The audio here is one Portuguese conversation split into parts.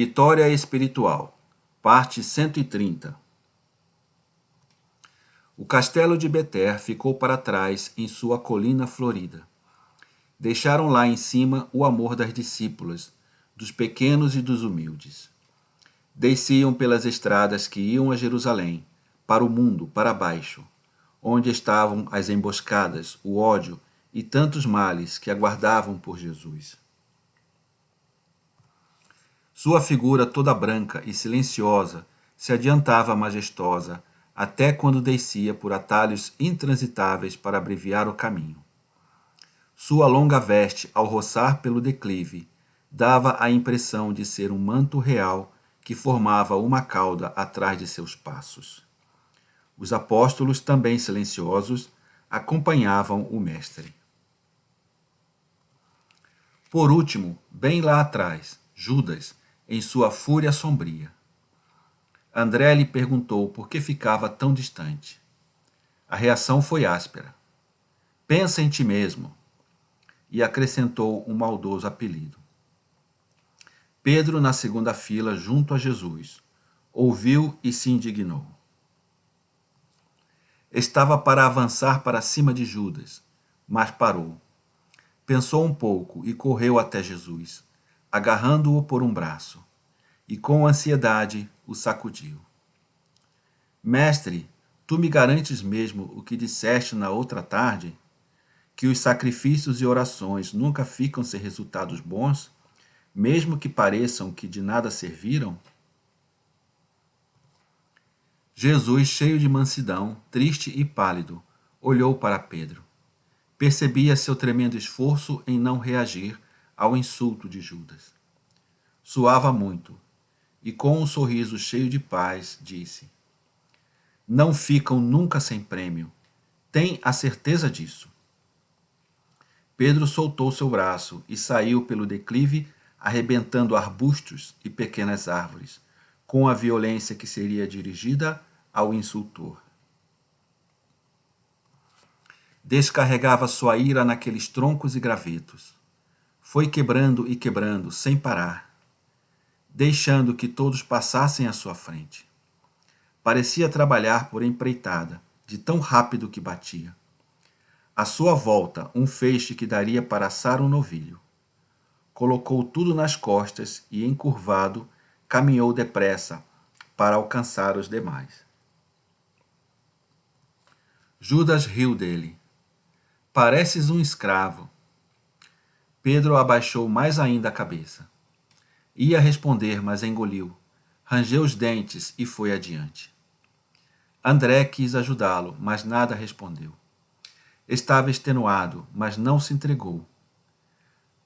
Vitória Espiritual, parte 130. O castelo de Beter ficou para trás em sua colina florida. Deixaram lá em cima o amor das discípulas, dos pequenos e dos humildes. Desciam pelas estradas que iam a Jerusalém, para o mundo, para baixo, onde estavam as emboscadas, o ódio e tantos males que aguardavam por Jesus. Sua figura toda branca e silenciosa se adiantava majestosa, até quando descia por atalhos intransitáveis para abreviar o caminho. Sua longa veste, ao roçar pelo declive, dava a impressão de ser um manto real que formava uma cauda atrás de seus passos. Os apóstolos, também silenciosos, acompanhavam o mestre. Por último, bem lá atrás, Judas, em sua fúria sombria. André lhe perguntou por que ficava tão distante. A reação foi áspera. Pensa em ti mesmo. E acrescentou um maldoso apelido. Pedro, na segunda fila, junto a Jesus, ouviu e se indignou. Estava para avançar para cima de Judas, mas parou. Pensou um pouco e correu até Jesus, agarrando-o por um braço, e com ansiedade o sacudiu. Mestre, tu me garantes mesmo o que disseste na outra tarde? Que os sacrifícios e orações nunca ficam sem resultados bons, mesmo que pareçam que de nada serviram? Jesus, cheio de mansidão, triste e pálido, olhou para Pedro. Percebia seu tremendo esforço em não reagir ao insulto de Judas. Suava muito, e com um sorriso cheio de paz, disse: Não ficam nunca sem prêmio. Tem a certeza disso. Pedro soltou seu braço e saiu pelo declive, arrebentando arbustos e pequenas árvores, com a violência que seria dirigida ao insultor. Descarregava sua ira naqueles troncos e gravetos. Foi quebrando e quebrando, sem parar, deixando que todos passassem à sua frente. Parecia trabalhar por empreitada, de tão rápido que batia. À sua volta, um feixe que daria para assar um novilho. Colocou tudo nas costas e, encurvado, caminhou depressa para alcançar os demais. Judas riu dele. Pareces um escravo. Pedro abaixou mais ainda a cabeça. Ia responder, mas engoliu. Rangeu os dentes e foi adiante. André quis ajudá-lo, mas nada respondeu. Estava extenuado, mas não se entregou.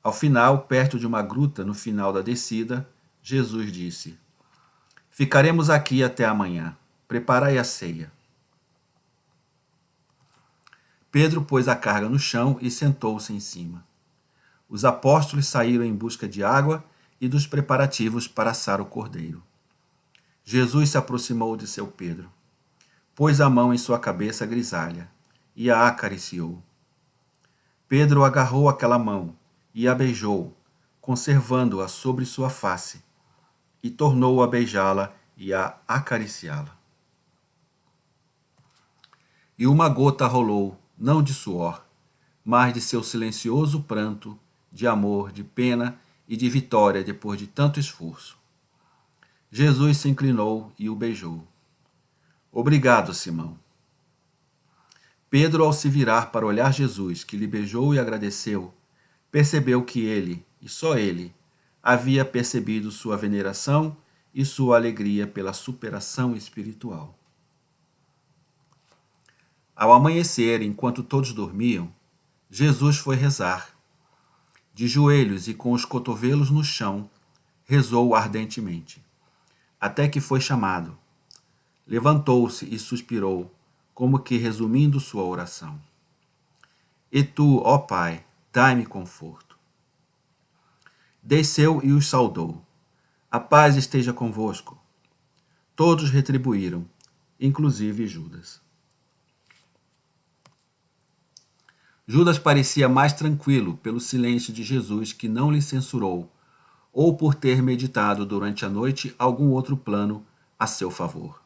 Ao final, perto de uma gruta no final da descida, Jesus disse: Ficaremos aqui até amanhã. Preparai a ceia. Pedro pôs a carga no chão e sentou-se em cima. Os apóstolos saíram em busca de água e dos preparativos para assar o cordeiro. Jesus se aproximou de seu Pedro, pôs a mão em sua cabeça grisalha e a acariciou. Pedro agarrou aquela mão e a beijou, conservando-a sobre sua face, e tornou a beijá-la e a acariciá-la. E uma gota rolou, não de suor, mas de seu silencioso pranto, de amor, de pena e de vitória depois de tanto esforço. Jesus se inclinou e o beijou. Obrigado, Simão. Pedro, ao se virar para olhar Jesus, que lhe beijou e agradeceu, percebeu que ele, e só ele, havia percebido sua veneração e sua alegria pela superação espiritual. Ao amanhecer, enquanto todos dormiam, Jesus foi rezar. De joelhos e com os cotovelos no chão, rezou ardentemente, até que foi chamado. Levantou-se e suspirou, como que resumindo sua oração. E tu, ó Pai, dai-me conforto. Desceu e os saudou. A paz esteja convosco. Todos retribuíram, inclusive Judas. Judas parecia mais tranquilo pelo silêncio de Jesus, que não lhe censurou, ou por ter meditado durante a noite algum outro plano a seu favor.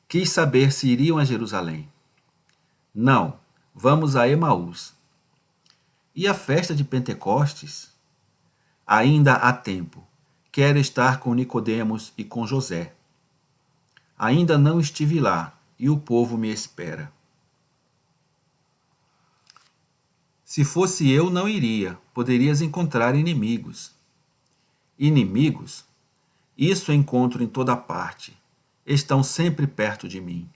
Quis saber se iriam a Jerusalém. Não, vamos a Emaús. E a festa de Pentecostes? Ainda há tempo. Quero estar com Nicodemos e com José. Ainda não estive lá, e o povo me espera. Se fosse eu, não iria. Poderias encontrar inimigos. Inimigos? Isso encontro em toda parte. Estão sempre perto de mim.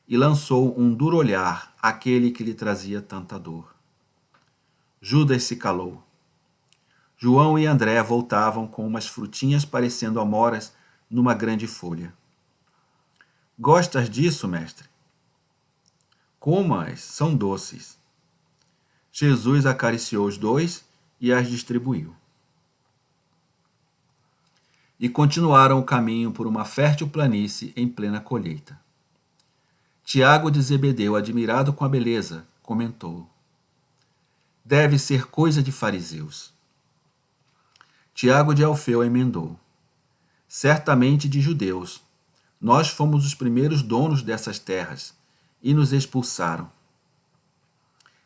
E lançou um duro olhar àquele que lhe trazia tanta dor. Judas se calou. João e André voltavam com umas frutinhas parecendo amoras numa grande folha. Gostas disso, mestre? Coma-as, são doces. Jesus acariciou os dois e as distribuiu. E continuaram o caminho por uma fértil planície em plena colheita. Tiago de Zebedeu, admirado com a beleza, comentou: deve ser coisa de fariseus. Tiago de Alfeu emendou: certamente de judeus. Nós fomos os primeiros donos dessas terras e nos expulsaram.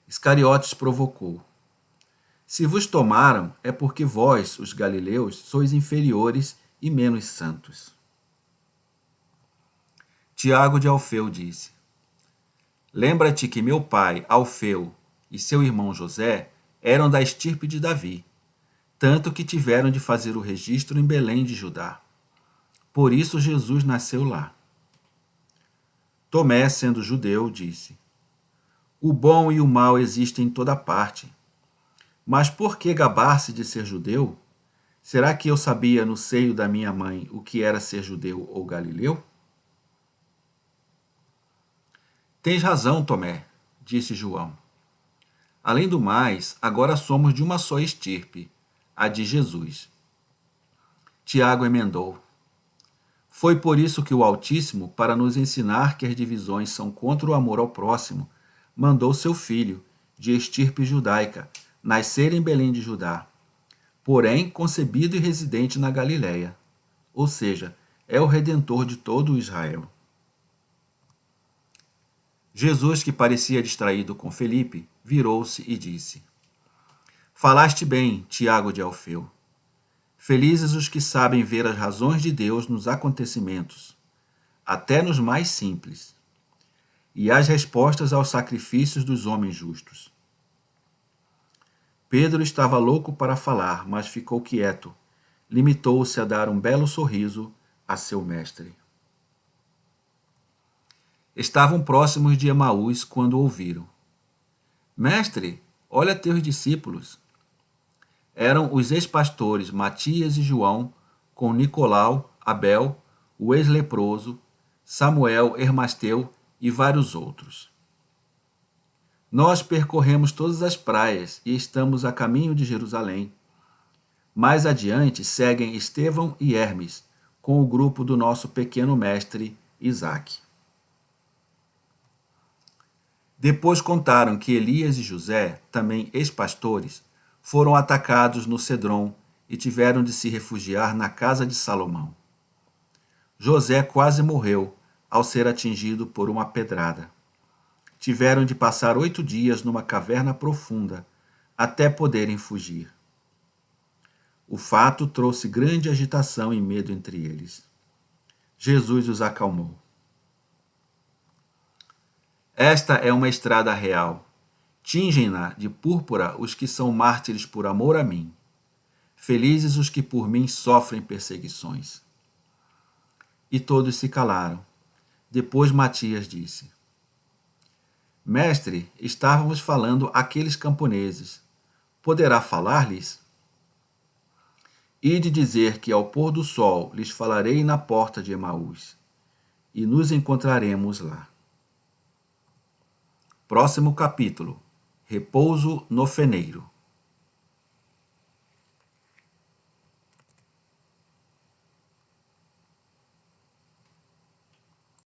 Iscariotes provocou: se vos tomaram, é porque vós, os galileus, sois inferiores e menos santos. Tiago de Alfeu disse: lembra-te que meu pai, Alfeu, e seu irmão José eram da estirpe de Davi, tanto que tiveram de fazer o registro em Belém de Judá. Por isso Jesus nasceu lá. Tomé, sendo judeu, disse: o bom e o mal existem em toda parte. Mas por que gabar-se de ser judeu? Será que eu sabia no seio da minha mãe o que era ser judeu ou galileu? Tens razão, Tomé, disse João. Além do mais, agora somos de uma só estirpe, a de Jesus. Tiago emendou: foi por isso que o Altíssimo, para nos ensinar que as divisões são contra o amor ao próximo, mandou seu filho, de estirpe judaica, nascer em Belém de Judá, porém concebido e residente na Galiléia, ou seja, é o Redentor de todo o Israel. Jesus, que parecia distraído com Felipe, virou-se e disse: falaste bem, Tiago de Alfeu. Felizes os que sabem ver as razões de Deus nos acontecimentos, até nos mais simples, e as respostas aos sacrifícios dos homens justos. Pedro estava louco para falar, mas ficou quieto. Limitou-se a dar um belo sorriso a seu mestre. Estavam próximos de Emaús quando ouviram: mestre, olha teus discípulos. Eram os ex-pastores Matias e João, com Nicolau, Abel, o ex-leproso, Samuel, Hermasteu e vários outros. Nós percorremos todas as praias e estamos a caminho de Jerusalém. Mais adiante seguem Estevão e Hermes, com o grupo do nosso pequeno mestre Isaque. Depois contaram que Elias e José, também ex-pastores, foram atacados no Cedron e tiveram de se refugiar na casa de Salomão. José quase morreu ao ser atingido por uma pedrada. Tiveram de passar 8 dias numa caverna profunda até poderem fugir. O fato trouxe grande agitação e medo entre eles. Jesus os acalmou. Esta é uma estrada real. Tingem-na de púrpura os que são mártires por amor a mim. Felizes os que por mim sofrem perseguições. E todos se calaram. Depois Matias disse: mestre, estávamos falando àqueles camponeses. Poderá falar-lhes? Ide dizer que ao pôr do sol lhes falarei na porta de Emaús, e nos encontraremos lá. Próximo capítulo: Repouso no feneiro.